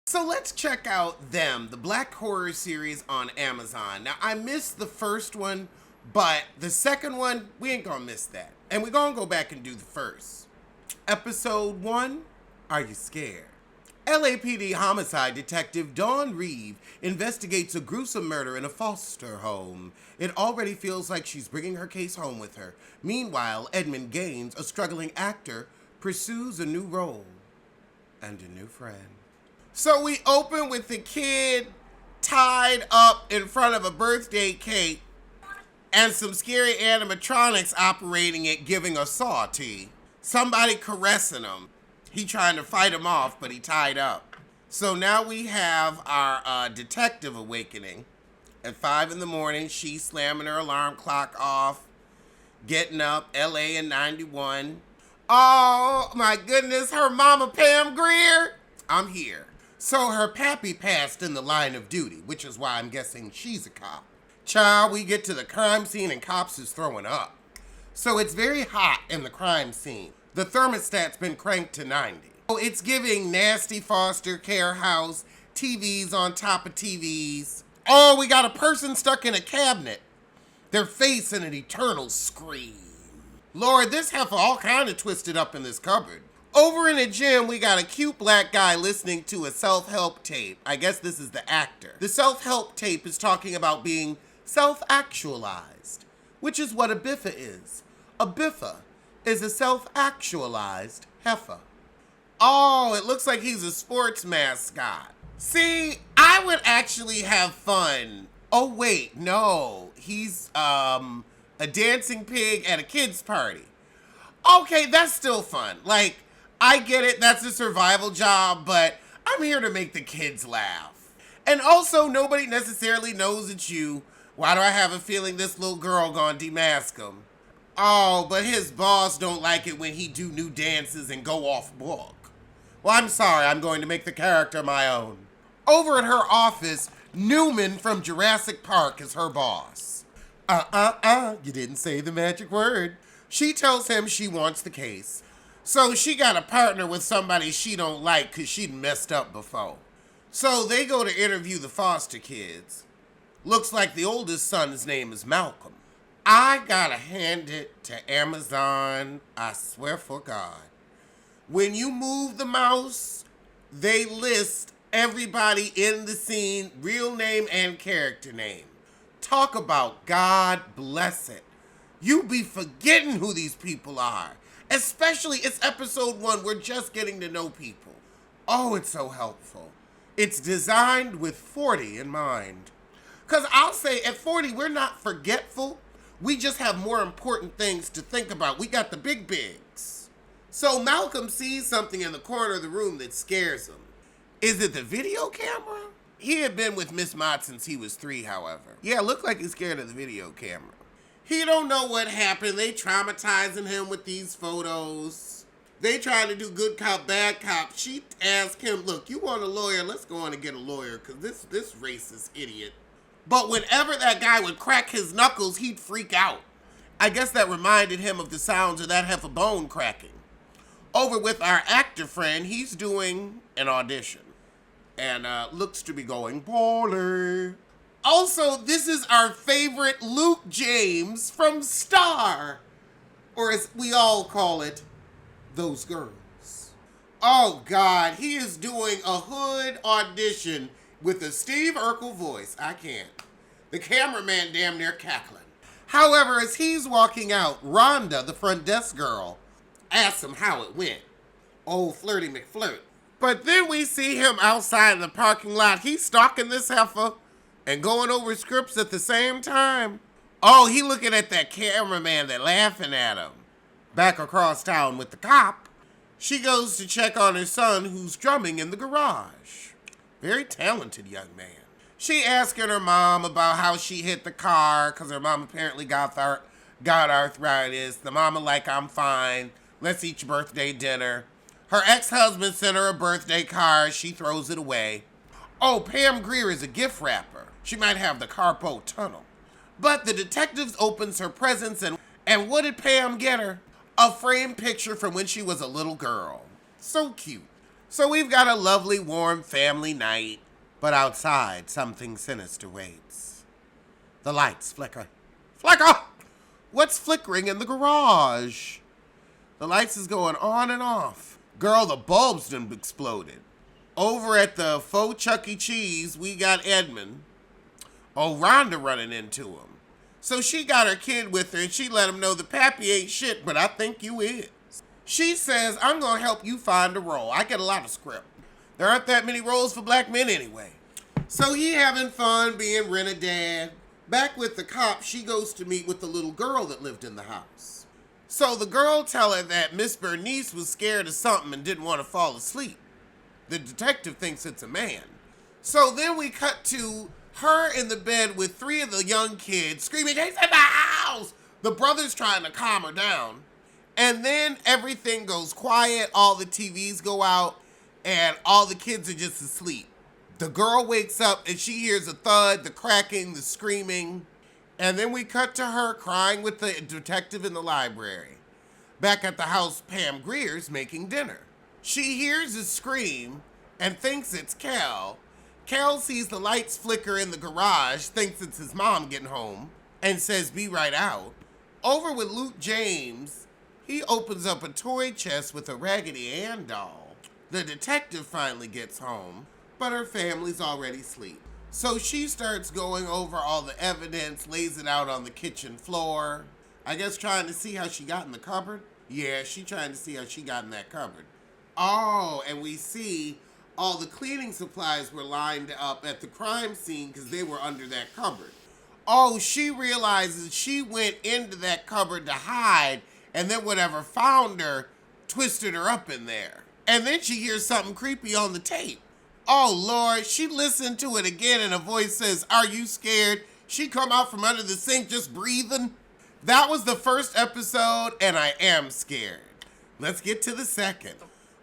So let's check out Them, the black horror series on Amazon. Now, I missed the first one, but the second one, we ain't gonna miss that. And we're gonna go back and do the first. Episode 1, Are You Scared? LAPD homicide detective Dawn Reeve investigates a gruesome murder in a foster home. It already feels like she's bringing her case home with her. Meanwhile, Edmund Gaines, a struggling actor, pursues a new role and a new friend. So we open with the kid tied up in front of a birthday cake and some scary animatronics operating it, giving a sortie. Somebody caressing him. He trying to fight him off, but he tied up. So now we have our detective awakening. At 5 in the morning, she's slamming her alarm clock off, getting up, LA in 91. Oh my goodness, her mama Pam Grier. I'm here. So her pappy passed in the line of duty, which is why I'm guessing she's a cop. Child, we get to the crime scene and cops is throwing up. So it's very hot in the crime scene. The thermostat's been cranked to 90. So it's giving nasty foster care house, TVs on top of TVs. Oh, we got a person stuck in a cabinet. Their face in an eternal scream. Lord, this heifer all kind of twisted up in this cupboard. Over in a gym, we got a cute black guy listening to a self-help tape. I guess this is the actor. The self-help tape is talking about being self-actualized, which is what a biffa is. A biffa is a self-actualized heifer. Oh, it looks like he's a sports mascot. See, I would actually have fun. Oh, wait, no. He's a dancing pig at a kid's party. Okay, that's still fun. Like, I get it, that's a survival job, but I'm here to make the kids laugh. And also, nobody necessarily knows it's you. Why do I have a feeling this little girl gonna demask him? Oh, but his boss don't like it when he do new dances and go off book. Well, I'm sorry, I'm going to make the character my own. Over at her office, Newman from Jurassic Park is her boss. You didn't say the magic word. She tells him she wants the case. So she got a partner with somebody she don't like because she'd messed up before. So they go to interview the foster kids. Looks like the oldest son's name is Malcolm. I gotta hand it to Amazon, I swear for God. When you move the mouse, they list everybody in the scene, real name and character name. Talk about God bless it. You be forgetting who these people are. Especially, it's episode 1, we're just getting to know people. Oh, it's so helpful. It's designed with 40 in mind. Because I'll say, at 40, we're not forgetful. We just have more important things to think about. We got the big bigs. So Malcolm sees something in the corner of the room that scares him. Is it the video camera? He had been with Miss Mott since he was 3, however. Yeah, looked like he's scared of the video camera. He don't know what happened. They traumatizing him with these photos. They trying to do good cop, bad cop. She asked him, look, you want a lawyer? Let's go on and get a lawyer because this racist idiot. But whenever that guy would crack his knuckles, he'd freak out. I guess that reminded him of the sounds of that heifer bone cracking. Over with our actor friend, he's doing an audition. And looks to be going poorly. Also, this is our favorite Luke James from Star. Or as we all call it, Those Girls. Oh God, he is doing a hood audition with a Steve Urkel voice. I can't. The cameraman damn near cackling. However, as he's walking out, Rhonda, the front desk girl, asks him how it went. Oh, Flirty McFlirt. But then we see him outside in the parking lot. He's stalking this heifer and going over scripts at the same time. Oh, he looking at that cameraman that laughing at him. Back across town with the cop, she goes to check on her son who's drumming in the garage. Very talented young man. She asking her mom about how she hit the car because her mom apparently got arthritis. The mama like, I'm fine. Let's eat your birthday dinner. Her ex-husband sent her a birthday card. She throws it away. Oh, Pam Grier is a gift wrapper. She might have the carpo tunnel. But the detectives opens her presents and what did Pam get her? A framed picture from when she was a little girl. So cute. So we've got a lovely, warm family night, but outside, something sinister waits. The lights flicker. Flicker! What's flickering in the garage? The lights is going on and off. Girl, the bulbs done exploded. Over at the faux Chuck E. Cheese, we got Edmund. Oh, Rhonda running into him. So she got her kid with her and she let him know the pappy ain't shit, but I think you is. She says, I'm gonna help you find a role. I get a lot of script. There aren't that many roles for black men anyway. So he having fun being Renadad. Back with the cop, she goes to meet with the little girl that lived in the house. So the girl tell her that Miss Bernice was scared of something and didn't want to fall asleep. The detective thinks it's a man. So then we cut to her in the bed with 3 of the young kids screaming, he's in the house! The brother's trying to calm her down. And then everything goes quiet, all the TVs go out, and all the kids are just asleep. The girl wakes up and she hears a thud, the cracking, the screaming. And then we cut to her crying with the detective in the library. Back at the house, Pam Greer's making dinner. She hears a scream and thinks it's Cal. Cal sees the lights flicker in the garage, thinks it's his mom getting home, and says, be right out. Over with Luke James, he opens up a toy chest with a Raggedy Ann doll. The detective finally gets home, but her family's already asleep. So she starts going over all the evidence, lays it out on the kitchen floor. I guess trying to see how she got in the cupboard? Yeah, she trying to see how she got in that cupboard. Oh, and we see all the cleaning supplies were lined up at the crime scene because they were under that cupboard. Oh, she realizes she went into that cupboard to hide, and then whatever found her twisted her up in there. And then she hears something creepy on the tape. Oh, Lord, she listened to it again and a voice says, are you scared? She come out from under the sink just breathing. That was the first episode, and I am scared. Let's get to the second.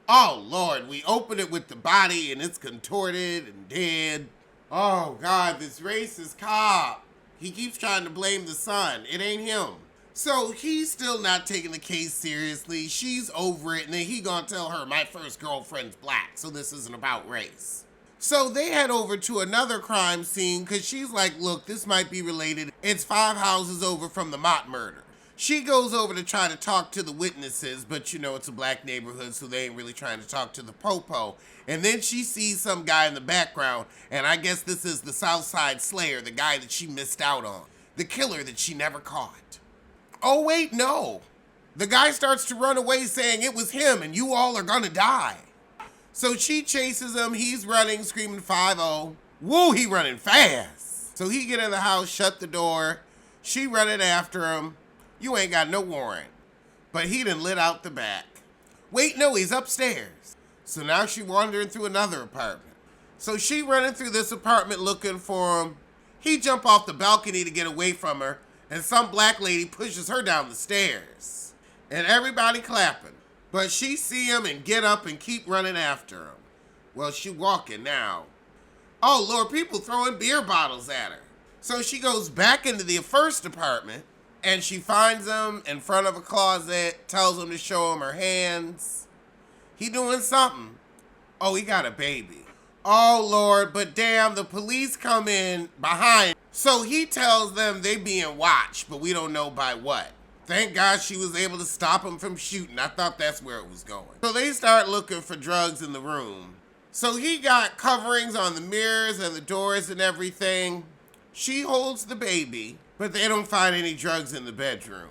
Oh, Lord, we open it with the body, and it's contorted and dead. Oh, God, this racist cop. He keeps trying to blame the son. It ain't him. So he's still not taking the case seriously. She's over it, and then he gonna tell her, my first girlfriend's black, so this isn't about race. So they head over to another crime scene because she's like, look, this might be related. It's 5 houses over from the Mott murder. She goes over to try to talk to the witnesses, but you know, it's a black neighborhood, so they ain't really trying to talk to the popo. And then she sees some guy in the background, and I guess this is the Southside Slayer, the guy that she missed out on. The killer that she never caught. Oh, wait, no. The guy starts to run away saying it was him and you all are gonna die. So she chases him. He's running, screaming 5-0. Woo, he running fast. So he get in the house, shut the door. She running after him. You ain't got no warrant. But he done lit out the back. Wait, no, he's upstairs. So now she wandering through another apartment. So she running through this apartment looking for him. He jump off the balcony to get away from her. And some black lady pushes her down the stairs. And everybody clapping. But she see him and get up and keep running after him. Well, she walking now. Oh, Lord, people throwing beer bottles at her. So she goes back into the first apartment and she finds him in front of a closet, tells him to show him her hands. He doing something. Oh, he got a baby. Oh, Lord, but damn, the police come in behind. So he tells them they being watched, but we don't know by what. Thank God she was able to stop him from shooting. I thought that's where it was going. So they start looking for drugs in the room. So he got coverings on the mirrors and the doors and everything. She holds the baby, but they don't find any drugs in the bedroom.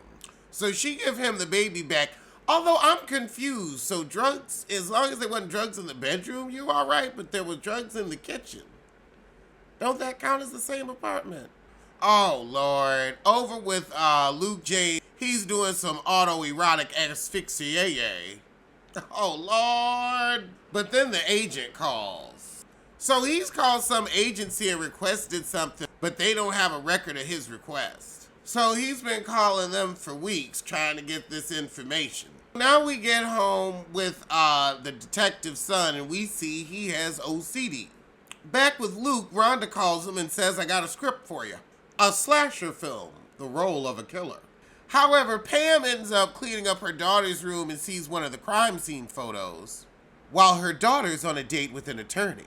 So she give him the baby back. Although I'm confused. So drugs, as long as there wasn't drugs in the bedroom, you all right, but there was drugs in the kitchen. Don't that count as the same apartment? Oh, Lord. Over with Luke J. He's doing some autoerotic asphyxiae. Oh, Lord. But then the agent calls. So he's called some agency and requested something, but they don't have a record of his request. So he's been calling them for weeks trying to get this information. Now we get home with the detective's son and we see he has OCD. Back with Luke, Rhonda calls him and says, I got a script for you. A slasher film, the role of a killer. However, Pam ends up cleaning up her daughter's room and sees one of the crime scene photos. while her daughter's on a date with an attorney.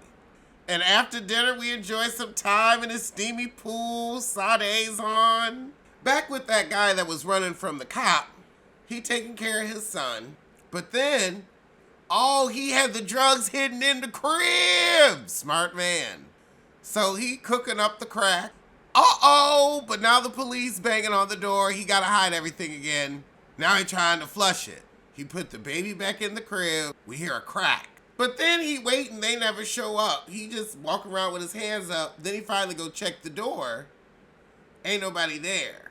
And after dinner, we enjoy some time in a steamy pool, sautés on. Back with that guy that was running from the cop, he taking care of his son. But then, he had the drugs hidden in the crib. Smart man. So he cooking up the crack. But now the police banging on the door. He gotta hide everything again. Now he trying to flush it. He put the baby back in the crib. We hear a crack. But then he wait and they never show up. He just walk around with his hands up. Then he finally go check the door. Ain't nobody there.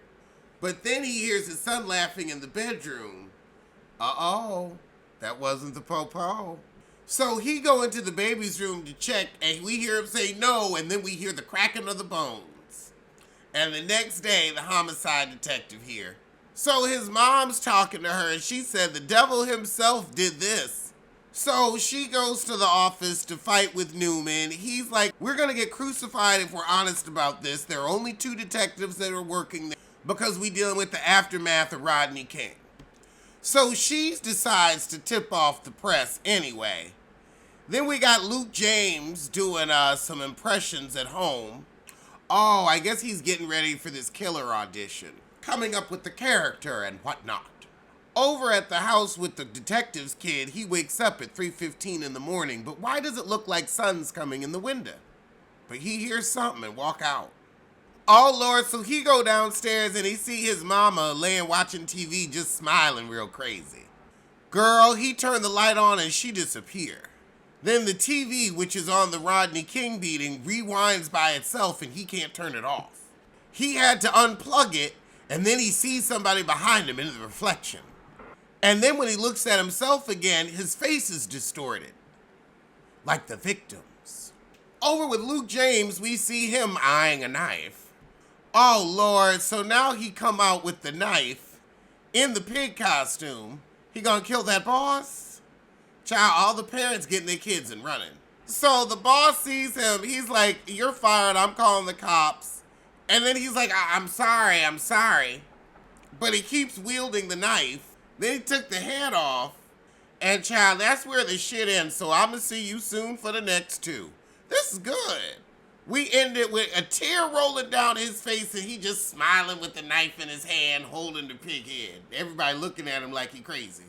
But then he hears his son laughing in the bedroom. That wasn't the popo. So he go into the baby's room to check, and we hear him say no, and then we hear the cracking of the bones. And the next day, the homicide detective here. So his mom's talking to her, and she said the devil himself did this. So she goes to the office to fight with Newman. He's like, we're gonna get crucified if we're honest about this. There are only 2 detectives that are working there because we dealing with the aftermath of Rodney King. So she decides to tip off the press anyway. Then we got Luke James doing some impressions at home. I guess he's getting ready for this killer audition, coming up with the character and whatnot. Over at the house with the detective's kid, he wakes up at 3:15 in the morning, but why does it look like sun's coming in the window? But he hears something and walk out. Oh Lord, so he go downstairs and he see his mama laying watching TV just smiling real crazy. Girl, he turned the light on and she disappear. Then the TV, which is on the Rodney King beating, rewinds by itself and he can't turn it off. He had to unplug it and then he sees somebody behind him in the reflection. And then when he looks at himself again, his face is distorted, like the victims. Over with Luke James, we see him eyeing a knife. Oh Lord, so now he come out with the knife in the pig costume. He gonna kill that boss? Child, all the parents getting their kids and running. So the boss sees him, he's like, you're fired, I'm calling the cops. And then he's like, I'm sorry. But he keeps wielding the knife. Then he took the head off. And child, that's where the shit ends. So I'm gonna see you soon for the next 2. This is good. We ended with a tear rolling down his face and he just smiling with the knife in his hand, holding the pig head. Everybody looking at him like he crazy.